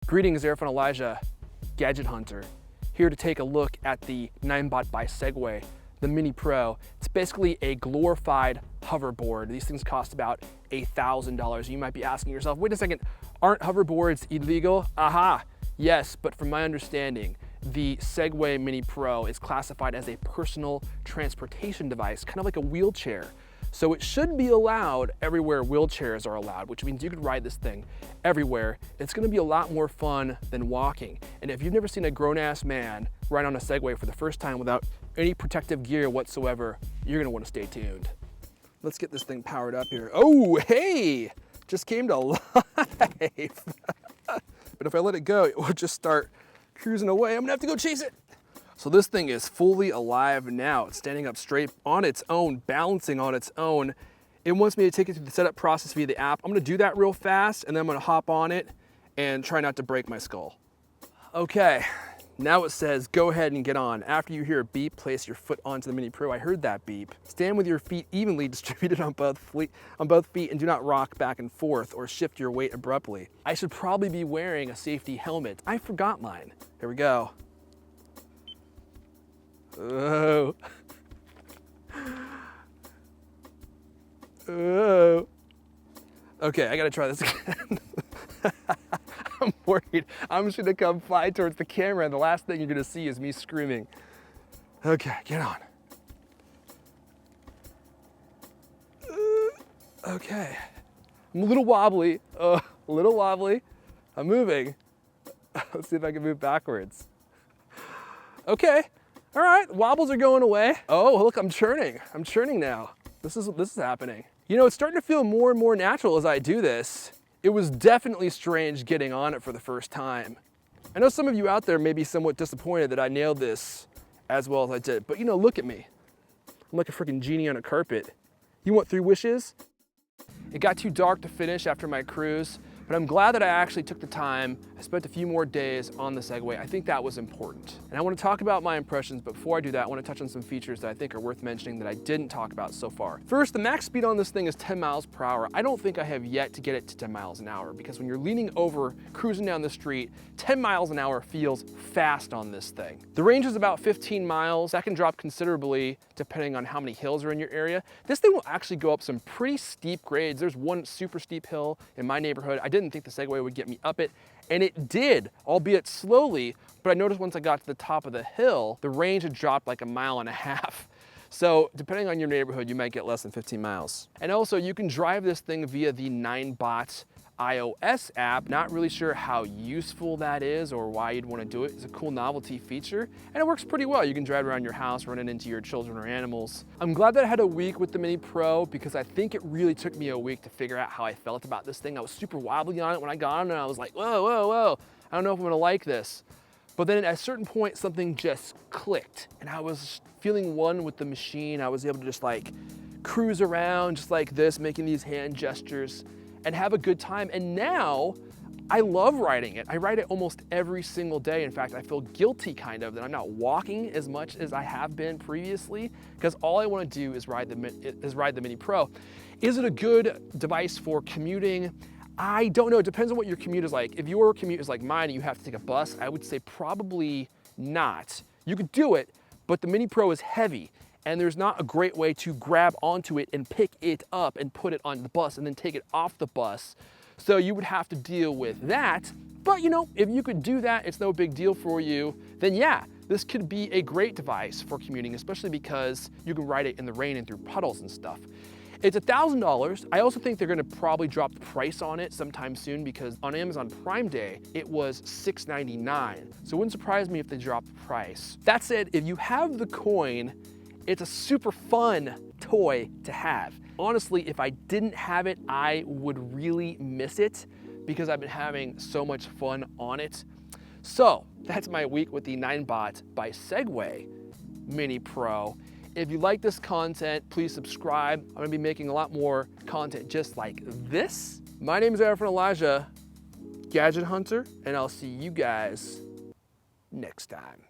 Greetings, Airfun Elijah, Gadget Hunter, here to take a look at the Ninebot by Segway, the miniPRO. It's basically a glorified hoverboard. These things cost about $1,000. You might be asking yourself, wait a second, aren't hoverboards illegal? Aha, yes, but from my understanding, the Segway miniPRO is classified as a personal transportation device, kind of like a wheelchair. So it should be allowed everywhere wheelchairs are allowed, which means you could ride this thing everywhere. It's gonna be a lot more fun than walking. And if you've never seen a grown-ass man ride on a Segway for the first time without any protective gear whatsoever, you're gonna wanna stay tuned. Let's get this thing powered up here. Oh, hey, just came to life. But if I let it go, it will just start cruising away. I'm gonna have to go chase it. So this thing is fully alive now. It's standing up straight on its own, balancing on its own. It wants me to take it through the setup process via the app. I'm gonna do that real fast, and then I'm gonna hop on it and try not to break my skull. Okay, now it says, go ahead and get on. After you hear a beep, place your foot onto the miniPRO. I heard that beep. Stand with your feet evenly distributed on both feet, and do not rock back and forth or shift your weight abruptly. I should probably be wearing a safety helmet. I forgot mine. Here we go. Oh. Oh. Okay, I gotta try this again. I'm worried. I'm just gonna come fly towards the camera and the last thing you're gonna see is me screaming. Okay, get on. Okay. I'm a little wobbly. I'm moving. Let's see if I can move backwards. Okay. All right, wobbles are going away. Oh, look, I'm churning. I'm churning now. This is happening. You know, it's starting to feel more and more natural as I do this. It was definitely strange getting on it for the first time. I know some of you out there may be somewhat disappointed that I nailed this as well as I did, but you know, look at me. I'm like a freaking genie on a carpet. You want 3 wishes? It got too dark to finish after my cruise, but I'm glad that I actually took the time. I spent a few more days on the Segway. I think that was important. And I want to talk about my impressions, but before I do that, I want to touch on some features that I think are worth mentioning that I didn't talk about so far. First, the max speed on this thing is 10 miles per hour. I don't think I have yet to get it to 10 miles an hour because when you're leaning over, cruising down the street, 10 miles an hour feels fast on this thing. The range is about 15 miles. That can drop considerably depending on how many hills are in your area. This thing will actually go up some pretty steep grades. There's one super steep hill in my neighborhood. I didn't think the Segway would get me up it, and it did, albeit slowly, but I noticed once I got to the top of the hill, the range had dropped like 1.5 miles. So depending on your neighborhood, you might get less than 15 miles. And also you can drive this thing via the Ninebot iOS app. Not really sure how useful that is or why you'd want to do it. It's a cool novelty feature and it works pretty well. You can drive around your house, running into your children or animals. I'm glad that I had a week with the miniPRO because I think it really took me a week to figure out how I felt about this thing. I was super wobbly on it when I got on it and I was like, whoa, whoa, whoa. I don't know if I'm gonna like this. But then at a certain point, something just clicked and I was feeling one with the machine. I was able to just like cruise around just like this, making these hand gestures and have a good time. And now I love riding it. I ride it almost every single day. In fact, I feel guilty kind of that I'm not walking as much as I have been previously because all I want to do is ride the miniPRO. Is it a good device for commuting? I don't know. It depends on what your commute is like. If your commute is like mine and you have to take a bus, I would say probably not. You could do it, but the miniPRO is heavy and there's not a great way to grab onto it and pick it up and put it on the bus and then take it off the bus. So you would have to deal with that. But you know, if you could do that, it's no big deal for you, then yeah, this could be a great device for commuting, especially because you can ride it in the rain and through puddles and stuff. It's $1,000. I also think they're gonna probably drop the price on it sometime soon because on Amazon Prime Day, it was $6.99. So it wouldn't surprise me if they drop the price. That said, if you have the coin, it's a super fun toy to have. Honestly, if I didn't have it, I would really miss it because I've been having so much fun on it. So that's my week with the Ninebot by Segway miniPRO. If you like this content, please subscribe. I'm gonna be making a lot more content just like this. My name is Airfun Elijah, Gadget Hunter, and I'll see you guys next time.